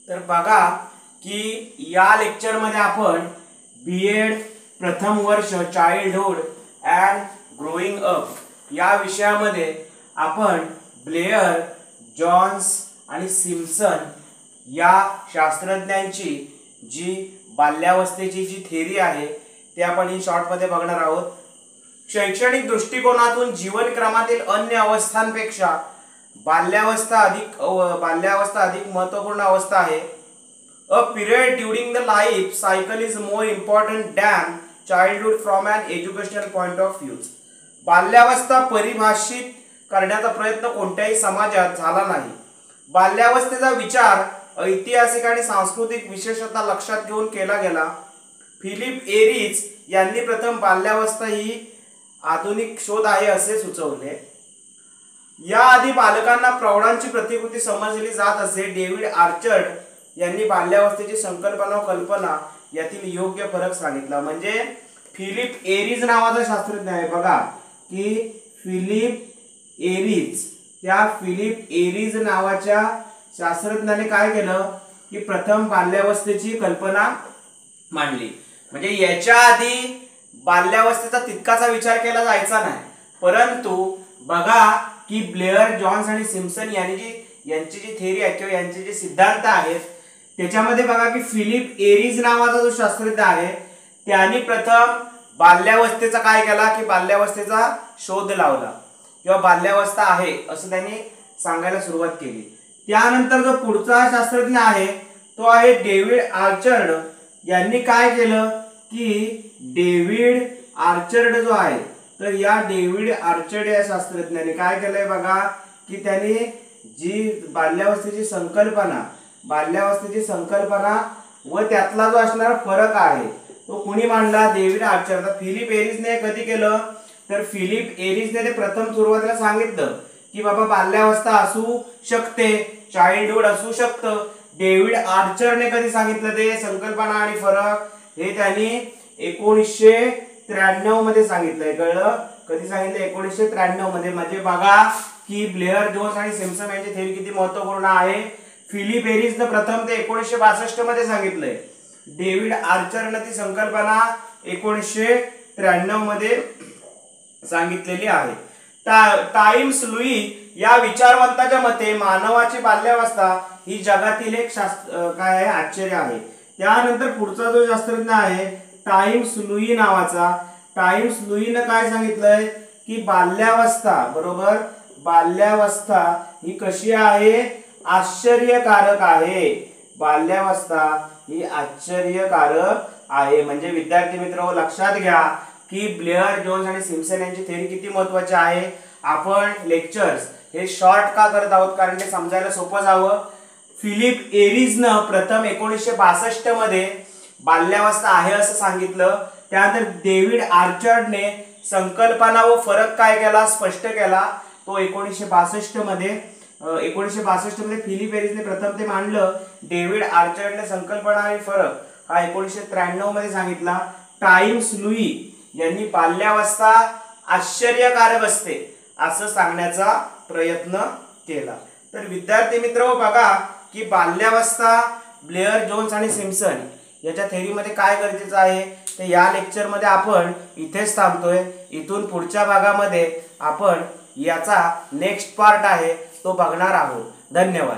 तर बघा की या लेक्चर मध्ये आपण बीएड प्रथम वर्ष चाइल्डहुड अँड ग्रोइंग अप या विषयामध्ये आपण ब्लेअर, जॉन्स आणि सिम्पसन या शास्त्रज्ञांची जी बाल्यावस्थेची जी थेरी आहे ते आपण इन शॉर्ट मध्ये बघणार आहोत। शैक्षणिक दृष्टिकोनातून जीवनक्रमातील अन्य अवस्थांपेक्षा बाल्यावस्था अधिक महत्त्वपूर्ण अवस्था आहे। A period during the life cycle is more important than childhood from an educational point of view. बाल्यावस्था परिभाषित करण्याचा प्रयत्न कोणत्याही समाजात झाला नाही। बाल्यावस्थेचा विचार ऐतिहासिक आणि सांस्कृतिक विशेषता लक्षात घेऊन केला गेला। फिलिप एरिज यांनी प्रथम बाल्यावस्था ही आधुनिक शोध आहे असे सुचवले। याआधी बालकांना प्रौढांची प्रतिकृती समजली जात असे। डेव्हिड आर्चर्ड यांनी बाल्यावस्थेची संकल्पना व कल्पना यातील योग्य फरक सांगितला। म्हणजे फिलिप एरिज नावाचा शास्त्रज्ञ आहे बघा की फिलिप एरिज नावाच्या शास्त्रज्ञाने काय केलं की प्रथम बाल्यावस्थेची कल्पना मांडली। म्हणजे याच्या आधी बाल्यावस्थेचा तितकासा विचार केला जायचा नाही, परंतु बघा की ब्लेअर, जॉन्स आणि सिम्पसन यांची जी थेरी आहे किंवा यांचे जे सिद्धांत आहेत त्याच्यामध्ये बघा की फिलिप एरिज नावाचा जो शास्त्रज्ञ आहे त्यांनी प्रथम बाल्यावस्थेचा काय केला की बाल्यावस्थेचा शोध लावला किंवा बाल्यावस्था आहे असं त्यांनी सांगायला सुरुवात केली। त्यानंतर जो पुढचा शास्त्रज्ञ आहे तो आहे डेव्हिड आर्चर्ड। यांनी काय केलं की डेव्हिड आर्चर्ड जो आहे तर या डेव्हिड आर्चर्ड या शास्त्रज्ञाने काय केलंय बघा की त्यांनी जी बाल्यावस्थेची संकल्पना व त्यातला जो असणारा फरक आहे तो कुणी मांडला? David orchard. फिलिप एरिजने कधी केलं तर फिलिप एरिजने ते प्रथम सुरुवातीला सांगितलं की बाबा बाल्यावस्था असू शकते, चाइल्डहुड असू शकतं। डेव्हिड आर्चरने कधी सांगितलं ते संकल्पना आणि फरक हे त्यांनी 1993 मध्ये सांगितलंय। कळलं? कधी सांगितलं? 1993 मध्ये। म्हणजे बघा की ब्लेअर, जोन्स आणि सिम्पसन यांची थेरी किती महत्त्वपूर्ण आहे। फिलिप एरिजने प्रथम ते 1962 मध्ये सांगितलंय। डेव्हिड आर्चरने ती संकल्पना 1993 मध्ये सांगितलेली आहे। टाइम्स लुई या विचारवंताच्या मते मानवाची बाल्यावस्था ही जगातील एक काय आहे आश्चर्य आहे। त्यानंतर पुढचा जो शास्त्रज्ञ आहे टाइम्स लुई नावाचा, टाइम्स लुईने काय सांगितलंय की बाल्यावस्था बरोबर बाल्यावस्था ही कशी आहे? आश्चर्यकारक आहे। बाल्यावस्था ही आश्चर्यकारक आहे। म्हणजे विद्यार्थी मित्र लक्षात घ्या की ब्लेअर, जोन्स आणि सिम्पसन यांची थेरी किती महत्त्वाची आहे। आपण लेक्चर्स हे शॉर्ट का करत आहोत कारण ते समजायला सोपं जावं। फिलिप एरिजने प्रथम 1962 मध्ये बाल्यावस्था आहे असं सांगितलं। त्यानंतर डेव्हिड आर्चर्डने संकल्पना व फरक काय केला? स्पष्ट केला। तो 1962 मध्ये फिलिप एरिजने प्रथम ते मांडलं। डेव्हिड आर्चर्डने संकल्पना आणि फरक हा 1993 मध्ये सांगितला। टाइम्स लुई यांनी बाल्यावस्था आश्चर्यकारक असते असं सांगण्याचा प्रयत्न केला। तर विद्यार्थी मित्र बघा की बाल्यावस्था ब्लेअर, जोन्स आणि सिम्पसन याच्या थेरीमध्ये काय गरजेचं आहे ते या लेक्चर मध्ये आपण इथेच थांबतोय। इथून पुढच्या भागामध्ये आपण याचा नेक्स्ट पार्ट आहे तो बघणार आहोत। धन्यवाद।